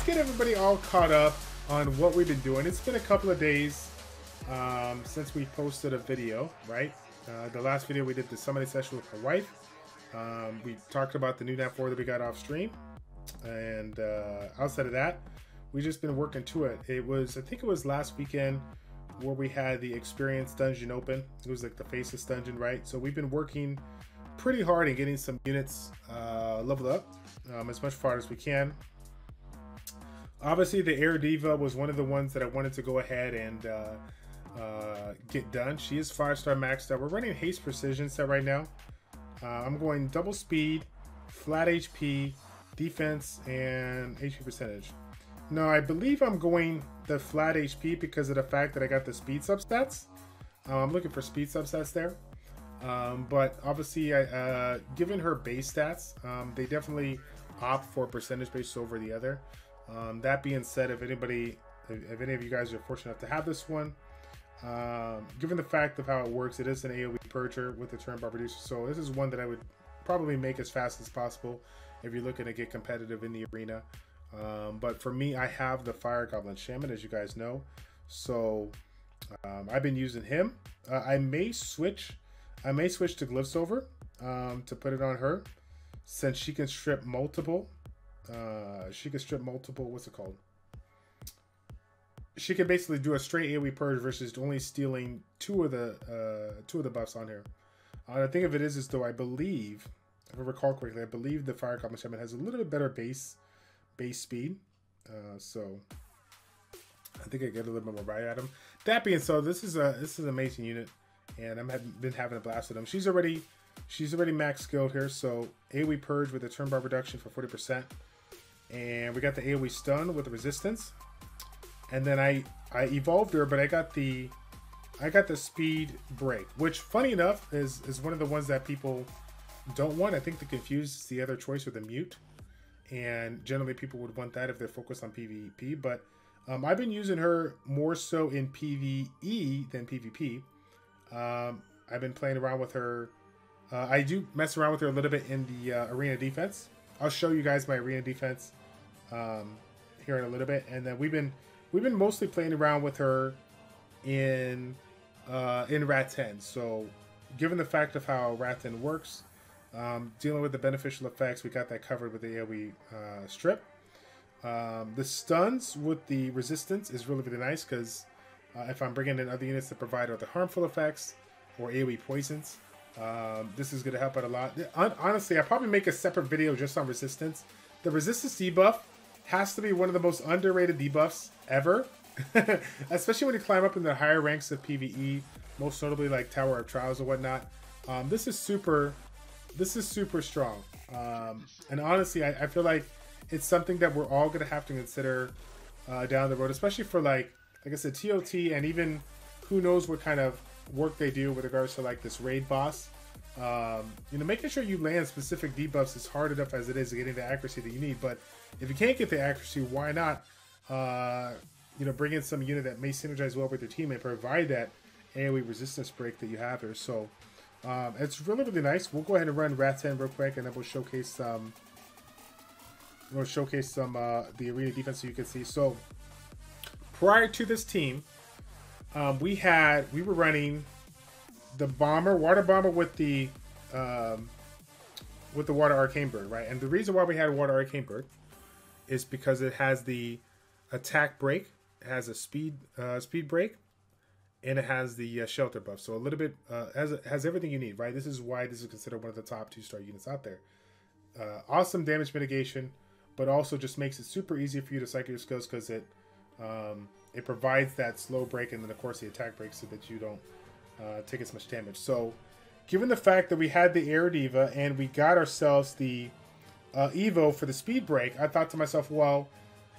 get everybody all caught up on what we've been doing. It's been a couple of days since we posted a video, right? The last video we did the summoning session with my wife. We talked about the new Nat 4 that we got off stream. And outside of that, we just been working to it. It was, I think it was last weekend where we had the experience dungeon open. It was like the Faceless dungeon, right? So we've been working pretty hard and getting some units leveled up as much far as we can. Obviously, the Air Diva was one of the ones that I wanted to go ahead and get done. She is 5-star maxed out. We're running Haste Precision set right now. I'm going double speed, flat HP, defense, and HP percentage. No, I believe I'm going the flat HP because of the fact that I got the speed substats. I'm looking for speed substats there. But obviously, given her base stats, they definitely opt for percentage based over the other. That being said, if any of you guys are fortunate enough to have this one, given the fact of how it works, it is an AoE purger with the turn bar reducer. So this is one that I would probably make as fast as possible if you're looking to get competitive in the arena. But for me, I have the Fire Goblin Shaman, as you guys know. So I've been using him. I may switch to Glyphsover to put it on her, since she can strip multiple. What's it called? She can basically do a straight AoE purge versus only stealing two of the buffs on her. The thing of it is though, I believe, if I recall correctly, I believe the Fire Goblin Shaman has a little bit better base speed. So I think I get a little bit more value at him. That being so, this is an amazing unit, and I've been having a blast with him. She's already max skilled here, so AoE purge with a turn bar reduction for 40%. And we got the AoE stun with the resistance. And then I evolved her, but I got the speed break, which funny enough is one of the ones that people don't want. I think the confuse is the other choice with the mute. And generally people would want that if they're focused on PvP. But I've been using her more so in PvE than PvP. I've been playing around with her. I do mess around with her a little bit in the arena defense. I'll show you guys my arena defense here in a little bit. And then we've been mostly playing around with her in Rat 10. So given the fact of how Rat 10 works, dealing with the beneficial effects, we got that covered with the AoE strip. The stuns with the resistance is really, really nice because if I'm bringing in other units that provide other harmful effects or AoE poisons, this is going to help out a lot. Honestly, I'll probably make a separate video just on resistance. The resistance debuff has to be one of the most underrated debuffs ever, especially when you climb up in the higher ranks of PvE, most notably like Tower of Trials or whatnot. This is super strong, and honestly, I feel like it's something that we're all going to have to consider down the road, especially for like I said, TOT, and even who knows what kind of work they do with regards to like this raid boss. Making sure you land specific debuffs is hard enough as it is getting the accuracy that you need. But if you can't get the accuracy, why not bring in some unit that may synergize well with your team and provide that AoE resistance break that you have here. So it's really, really nice. We'll go ahead and run Rat 10 real quick, and then we'll showcase some the arena defense so you can see. So prior to this team, we were running the water bomber with the water arcane bird, right? And the reason why we had a water arcane bird is because it has the attack break, it has a speed break, and it has the shelter buff. So a little bit has everything you need, right? This is why this is considered one of the top 2-star units out there. Awesome damage mitigation, but also just makes it super easy for you to cycle your skills because it provides that slow break and then of course the attack break so that you don't take as much damage. So given the fact that we had the Air Diva and we got ourselves the Evo for the speed break, I thought to myself, well,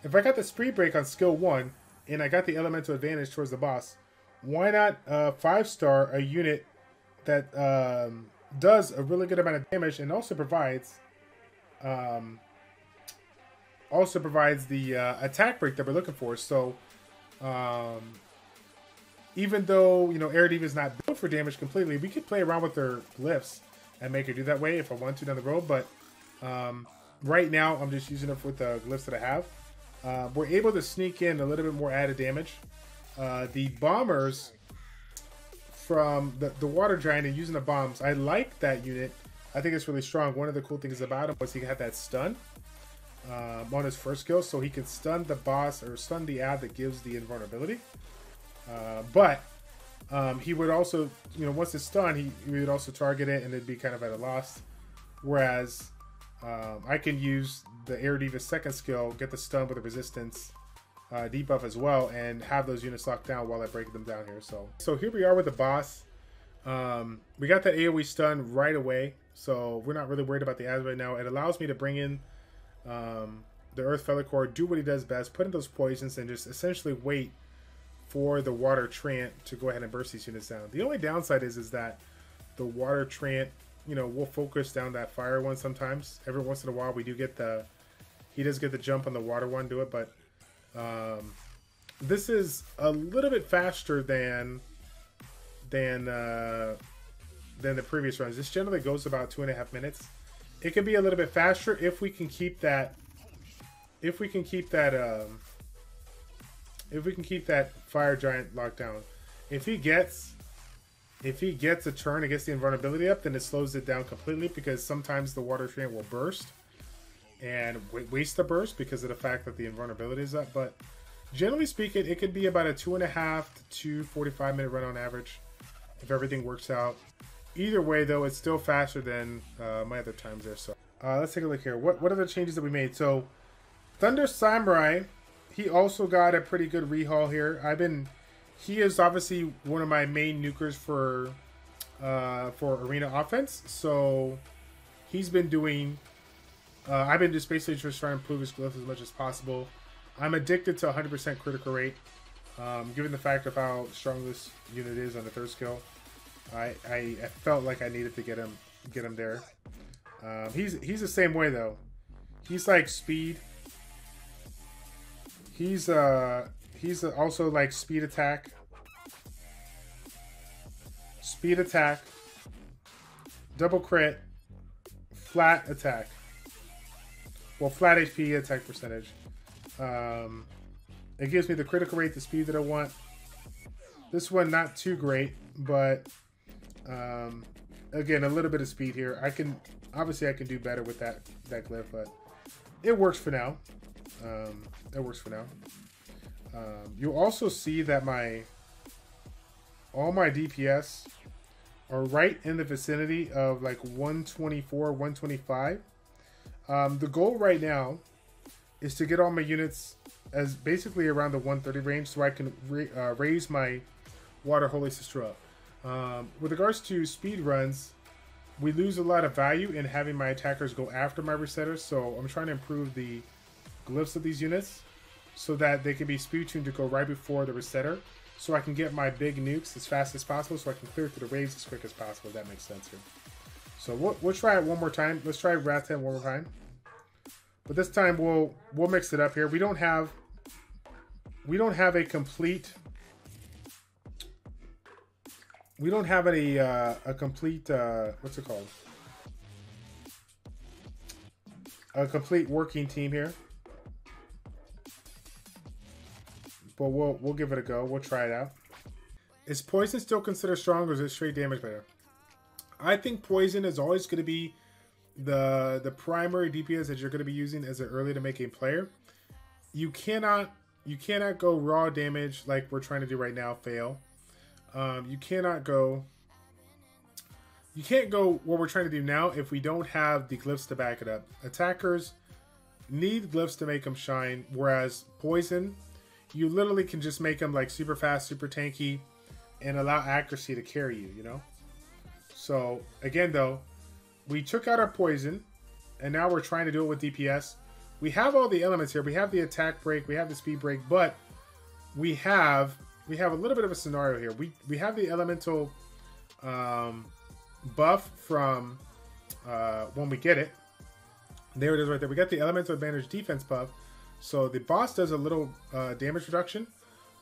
if I got the speed break on skill 1 and I got the elemental advantage towards the boss, why not 5-star a unit that does a really good amount of damage and also provides the attack break that we're looking for. So even though Air Diva is not built for damage completely, we could play around with her glyphs and make her do that way if I want to down the road. But right now I'm just using it with the glyphs that I have. we're able to sneak in a little bit more added damage. The bombers from the water giant and using the bombs, I like that unit. I think it's really strong. One of the cool things about him was he had that stun on his first skill, so he could stun the boss or stun the ad that gives the invulnerability. But he would also, you know, once it's stunned, he would also target it and it'd be kind of at a loss. Whereas I can use the Air Diva's second skill, get the stun with the resistance debuff as well, and have those units locked down while I break them down here. So here we are with the boss. We got that AoE stun right away, so we're not really worried about the ads right now. It allows me to bring in the Earth Feather Core, do what he does best, put in those poisons, and just essentially wait for the Water Treant to go ahead and burst these units down. The only downside is that the Water Treant, you know, will focus down that fire one sometimes. Every once in a while, we do get he does get the jump on the water one, do it, but this is a little bit faster than the previous runs. This generally goes about 2.5 minutes. It can be a little bit faster if we can keep that. If we can keep that fire giant locked down. If he gets a turn and gets the invulnerability up, then it slows it down completely, because sometimes the water treant will burst and waste the burst because of the fact that the invulnerability is up. But generally speaking, it could be about a 2.5 to 2.45 minute run on average if everything works out. Either way, though, it's still faster than my other times there. So let's take a look here. What are the changes that we made? So Thunder Samurai, he also got a pretty good rehaul here. He is obviously one of my main nukers for arena offense. So he's been doing. I've been just basically just trying to improve his glyphs as much as possible. I'm addicted to 100% critical rate, given the fact of how strong this unit is on the third skill. I felt like I needed to get him there. He's the same way though. He's like speed. He's also like speed attack, double crit, flat attack. Well, flat HP attack percentage. It gives me the critical rate, the speed that I want. This one not too great, but again, a little bit of speed here. I can do better with that glyph, but it works for now. You'll also see that all my DPS are right in the vicinity of like 124, 125. The goal right now is to get all my units as basically around the 130 range, so I can raise my Water Holy Sister up. With regards to speed runs, we lose a lot of value in having my attackers go after my resetters, so I'm trying to improve the glyphs of these units so that they can be speed tuned to go right before the resetter, so I can get my big nukes as fast as possible, so I can clear through the waves as quick as possible, if that makes sense here. So we'll try it one more time. Let's try Rattan one more time. But this time we'll mix it up here. We don't have a complete. We don't have a complete what's it called? A complete working team here. But we'll give it a go. We'll try it out. Is poison still considered strong, or is it straight damage better? I think poison is always going to be the primary DPS that you're going to be using as an early to make game player. You cannot go raw damage like we're trying to do right now. Fail. You can't go what we're trying to do now if we don't have the glyphs to back it up. Attackers need glyphs to make them shine, whereas poison, you literally can just make them like super fast, super tanky, and allow accuracy to carry you, you know? So again though, we took out our poison and now we're trying to do it with DPS. We have all the elements here. We have the attack break, we have the speed break, but we have a little bit of a scenario here. We have the elemental buff from when we get it. There it is right there. We got the elemental advantage defense buff. So the boss does a little damage reduction,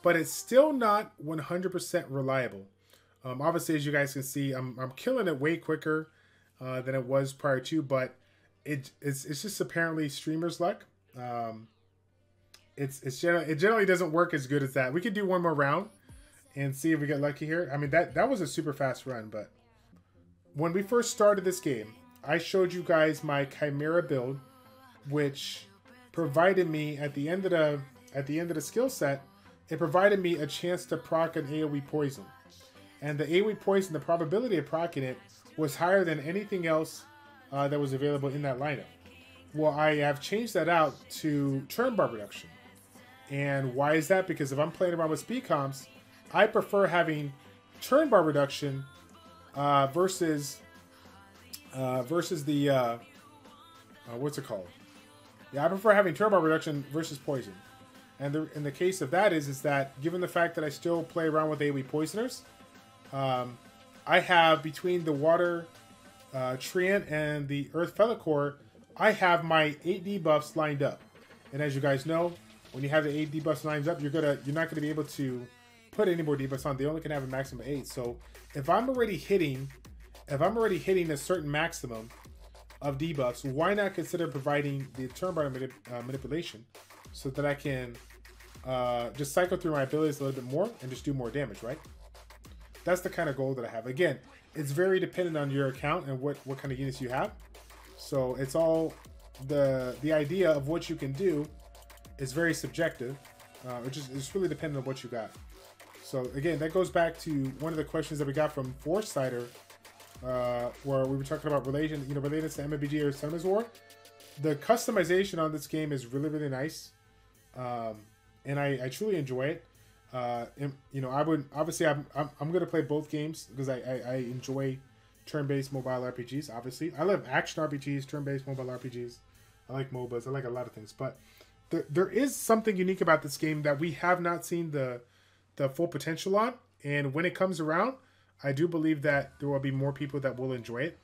but it's still not 100% reliable. Obviously, as you guys can see, I'm killing it way quicker than it was prior to, but it's just apparently streamer's luck. it generally doesn't work as good as that. We could do one more round and see if we get lucky here. I mean, that was a super fast run, but when we first started this game, I showed you guys my Chimera build, which provided me at the end of the skill set, it provided me a chance to proc an AoE poison. And the AoE poison, the probability of proccing it was higher than anything else that was available in that lineup. Well, I have changed that out to turn bar reduction. And why is that? Because if I'm playing around with speed comps, I prefer having turn bar reduction versus the what's it called? Yeah, I prefer having turn bar reduction versus poison. And in the case of that is that given the fact that I still play around with AoE poisoners, I have between the water Treant and the Earth Felicore, I have my 8 debuffs lined up. And as you guys know, when you have the 8 debuffs lined up, you're not gonna be able to put any more debuffs on. They only can have a maximum of 8. So if I'm already hitting a certain maximum of debuffs, why not consider providing the turn bar manipulation so that I can just cycle through my abilities a little bit more and just do more damage, right? That's the kind of goal that I have. Again, it's very dependent on your account and what kind of units you have. So it's all the idea of what you can do is very subjective, which is it's really dependent on what you got. So again, that goes back to one of the questions that we got from Foresighter, where we were talking about related to MMBG or Summoners War. The customization on this game is really, really nice, and I truly enjoy it. I would obviously I'm going to play both games because I enjoy turn-based mobile RPGs. Obviously, I love action RPGs, turn-based mobile RPGs. I like MOBAs. I like a lot of things, but there is something unique about this game that we have not seen the full potential on. And when it comes around, I do believe that there will be more people that will enjoy it.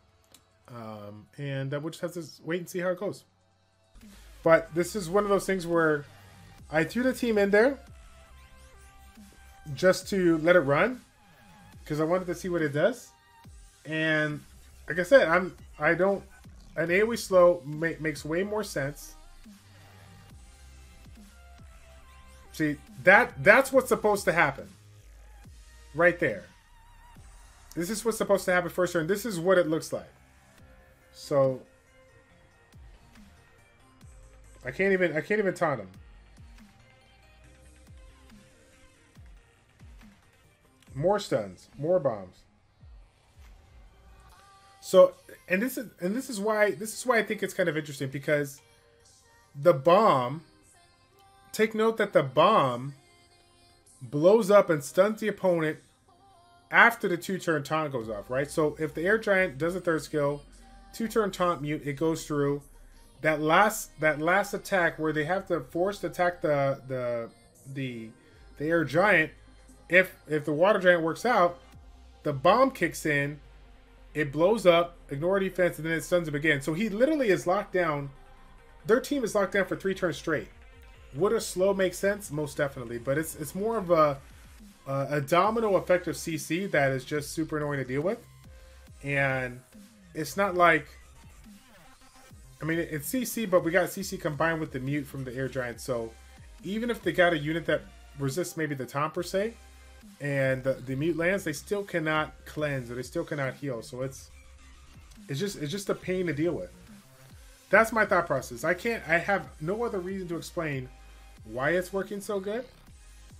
And we'll just have to wait and see how it goes. But this is one of those things where I threw the team in there just to let it run because I wanted to see what it does. And like I said, an AoE slow makes way more sense. See, that's what's supposed to happen. Right there. This is what's supposed to happen first turn. This is what it looks like. So I can't even taunt him. More stuns, more bombs. So, and this is why I think it's kind of interesting, because the bomb, take note that the bomb blows up and stuns the opponent after the 2-turn taunt goes off, right? So if the air giant does a third skill, 2-turn taunt mute, it goes through. That last attack where they have to force to attack the air giant, if the water giant works out, the bomb kicks in, it blows up, ignore defense, and then it stuns him again. So he literally is locked down. Their team is locked down for 3 turns straight. Would a slow make sense? Most definitely, but it's more of a domino effect of CC that is just super annoying to deal with. And it's not like, I mean, it's CC, but we got CC combined with the mute from the air giant. So even if they got a unit that resists maybe the taunt per se, and the mute lands, they still cannot cleanse or they still cannot heal. So it's just a pain to deal with. That's my thought process. I have no other reason to explain why it's working so good.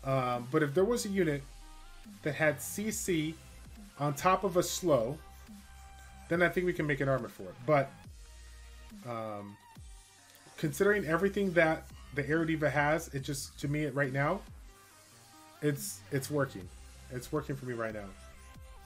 But if there was a unit that had CC on top of a slow, then I think we can make an armor for it. But considering everything that the Air Diva has, it just, to me right now, it's working. It's working for me right now.